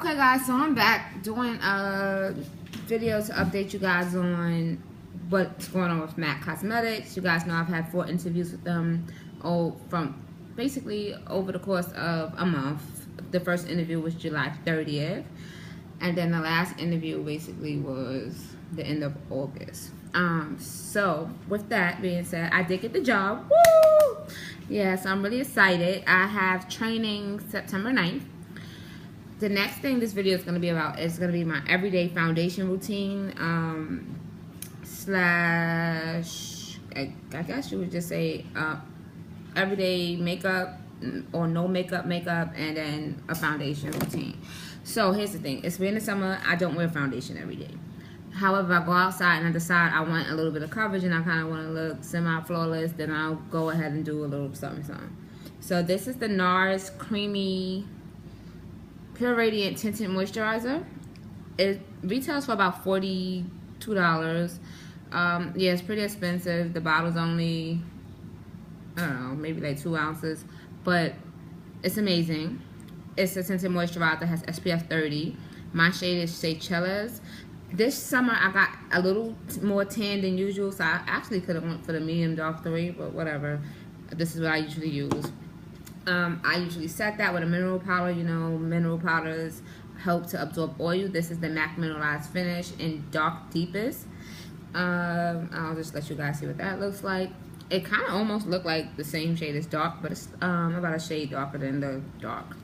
Okay guys, so I'm back doing a video to update you guys on what's going on with MAC Cosmetics. You guys know I've had 4 interviews with them from basically over the course of a month. The first interview was July 30th, and then the last interview basically was the end of August. So with that being said, I did get the job. Woo! Yeah, so I'm really excited. I have training September 9th. The next thing this video is going to be about is going to be my everyday foundation routine, slash, I guess you would just say everyday makeup or no makeup, and then a foundation routine. So here's the thing. It's been the summer. I don't wear foundation every day. However, I go outside and I decide I want a little bit of coverage and I kind of want to look semi-flawless, then I'll go ahead and do a little something. So this is the NARS Creamy Pure Radiant Tinted Moisturizer. It retails for about $42. Yeah, it's pretty expensive. The bottle's only, I don't know, maybe like 2 ounces, but it's amazing. It's a tinted moisturizer that has SPF 30. My shade is Seychelles. This summer I got a little more tan than usual, so I actually could have went for the medium dark 3, but whatever. This is what I usually use. I usually set that with a mineral powder. You know, mineral powders help to absorb oil. This is the MAC Mineralized Finish in Dark Deepest. I'll just let you guys see what that looks like. It kind of almost looked like the same shade as dark, but it's about a shade darker than the dark.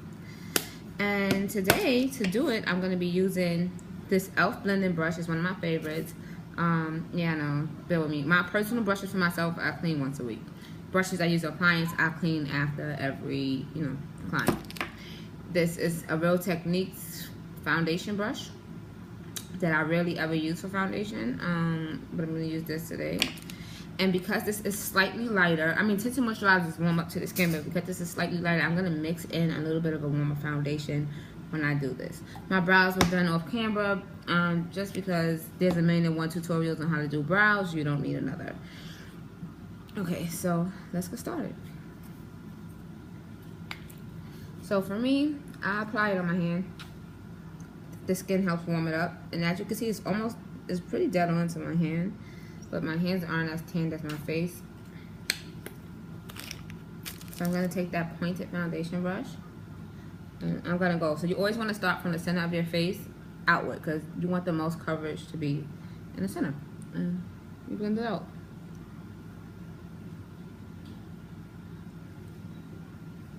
And today, to do it, I'm going to be using this e.l.f. blending brush. Is one of my favorites. Yeah, I know, bear with me. My personal brushes for myself, I clean once a week. Brushes I use on clients, I clean after every, client. This is a Real Techniques foundation brush that I rarely ever use for foundation, but I'm going to use this today. And because this is slightly lighter, I mean, tinted moisturizers warm up to the skin, but because this is slightly lighter, I'm going to mix in a little bit of a warmer foundation when I do this. My brows were done off camera, just because there's 1,000,001 tutorials on how to do brows. You don't need another. Okay, so let's get started. So for me, I apply it on my hand. The skin helps warm it up, and as you can see, it's pretty dead on to my hand, but my hands aren't as tanned as my face. So I'm gonna take that pointed foundation brush, and I'm gonna go. So you always want to start from the center of your face outward, because you want the most coverage to be in the center. And you blend it out.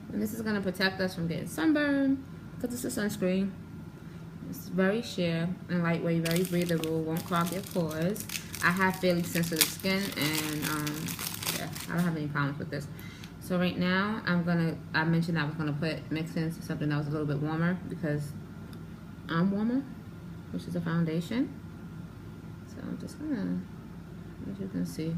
And this is going to protect us from getting sunburned, because it's a sunscreen. It's very sheer and lightweight, very breathable, won't clog your pores. I have fairly sensitive skin, and yeah, I don't have any problems with this. So right now, I mentioned I was going to mix in something that was a little bit warmer, because I'm warmer, which is a foundation. So I'm just going to, as you can see,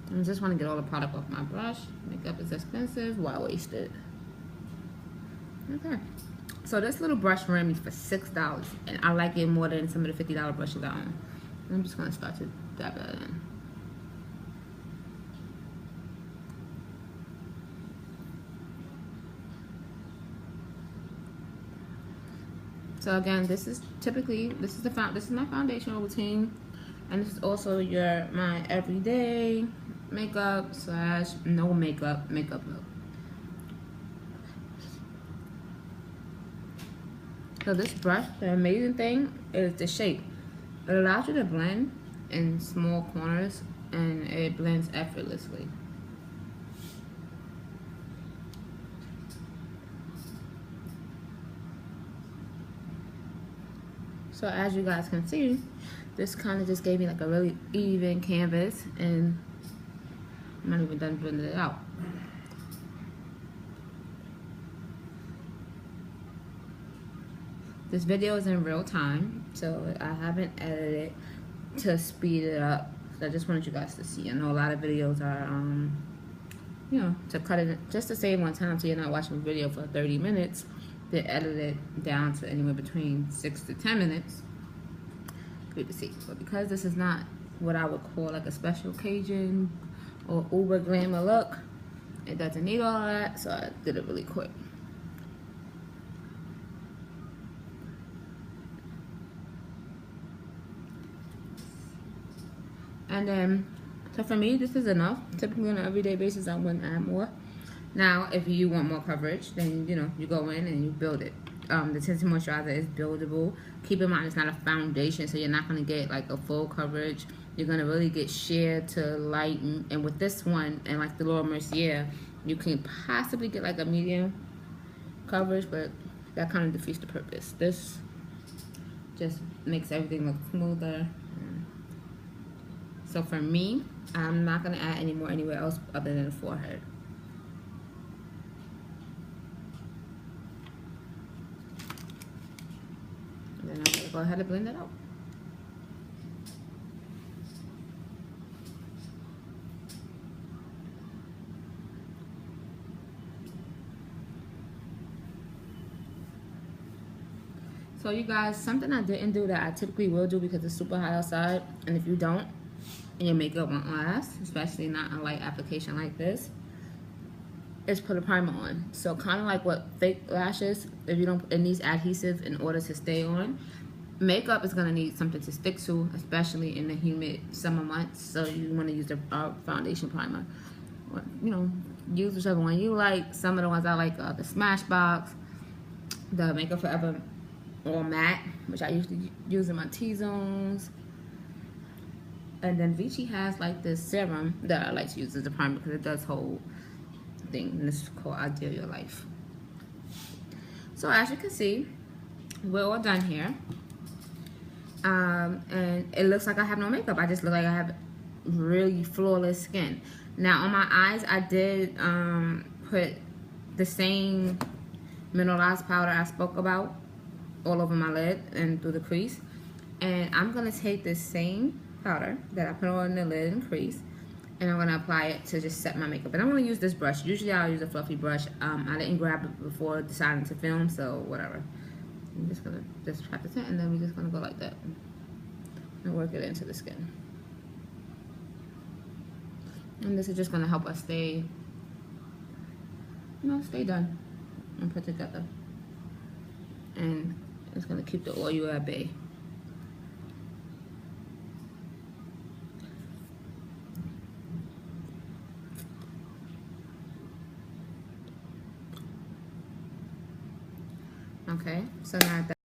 I just want to get all the product off my brush. Makeup is expensive. Why waste it? Okay. So this little brush ran me for $6, and I like it more than some of the $50 brushes I own. I'm just going to start to dab that in. So again, this is my foundational routine, and this is also my everyday makeup slash no makeup look. So this brush, the amazing thing is the shape. It allows you to blend in small corners, and it blends effortlessly. So as you guys can see, this kind of just gave me like a really even canvas, and I'm not even done blending it out. This video is in real time, so I haven't edited it to speed it up. So I just wanted you guys to see. I know a lot of videos are, to cut it just to save on time, so you're not watching a video for 30 minutes. They edit it down to anywhere between 6 to 10 minutes. Good to see. But because this is not what I would call like a special occasion or uber glamour look, It doesn't need all of that, so I did it really quick. And then, so for me, this is enough. Typically on an everyday basis, I wouldn't add more. Now, if you want more coverage, then, you know, you go in and you build it. The tinted moisturizer is buildable. Keep in mind, it's not a foundation, so you're not going to get like a full coverage. You're going to really get sheer to lighten. And with this one, and like the Laura Mercier, you can possibly get like a medium coverage, but that kind of defeats the purpose. This just makes everything look smoother. So for me, I'm not going to add any more anywhere else other than the forehead. And then I'm going to go ahead and blend it out. So you guys, something I didn't do that I typically will do because it's super hot outside, and if you don't, and your makeup won't last, especially not a light application like this, is put a primer on. So kind of like what fake lashes, if you don't, it needs adhesive in order to stay on. Makeup is gonna need something to stick to, especially in the humid summer months. So you want to use the foundation primer. Or, you know, use whichever one you like. Some of the ones I like are the Smashbox, the Makeup Forever All Matte, which I usually use in my T-zones. And then Vichy has like this serum that I like to use as a primer because it does hold thing. And this is called Ideal Your Life. So as you can see, we're all done here. And it looks like I have no makeup. I just look like I have really flawless skin. Now on my eyes, I did put the same mineralized powder I spoke about all over my lid and through the crease. And I'm gonna take this same powder that I put on the lid and crease, and I'm gonna apply it to just set my makeup. And I'm gonna use this brush. Usually I'll use a fluffy brush. I didn't grab it before deciding to film, so whatever. I'm just gonna just prep it, and then we're just gonna go like that and work it into the skin. And this is just gonna help us stay, you know, stay done and put together. And it's gonna keep the oil at bay. Okay, so now that